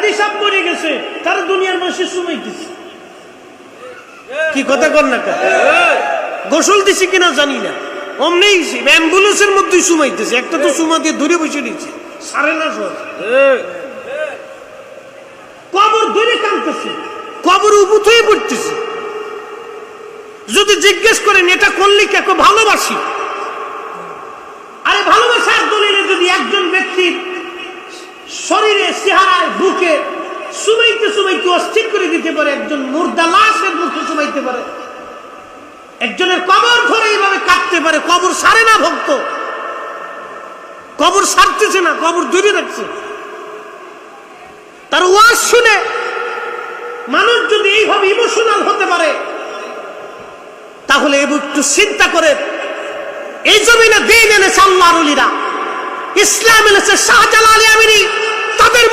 দাদি সাপ মরে গেছে, তারা দুনিয়ার মানুষের সুমাইতেছে। কি কথা কর না, গোসল দিছি কিনা জানি না, অমনি অ্যাম্বুলেন্সের মধ্যে সুমাইতেছে। একটা তো সুমা দিয়ে দূরে বসে নিচ্ছে, সারে না সব কবর ধরে কাঁদতেছে, কবর উপুত হয়ে পড়তেছে। যদি জিজ্ঞেস করেন এটা করলে কে, ভালোবাসি। আরে ভালোবাসার দলিলে যদি একজন ব্যক্তির শরীরে, চেহারায়, বুকে সুমাইতে সুমাইতে অস্থির করে দিতে পারে, একজন মুর্দা লাশের মুখে সুমাইতে পারে, একজনের কবর ধরে এইভাবে কাটতে পারে, কবর সারে না ভক্ত, কবর সারতেছে না, কবর ধরে রাখছে। তার ওয়াজ শুনে মানুষ যদি এইভাবে ইমোশনাল হতে পারে, তাহলে একটু চিন্তা করে, এই জমিনে দিন এনেছে আল্লাহর ওলিরা, ইসলাম এনেছে শাহজালাল আমিনী, তাদের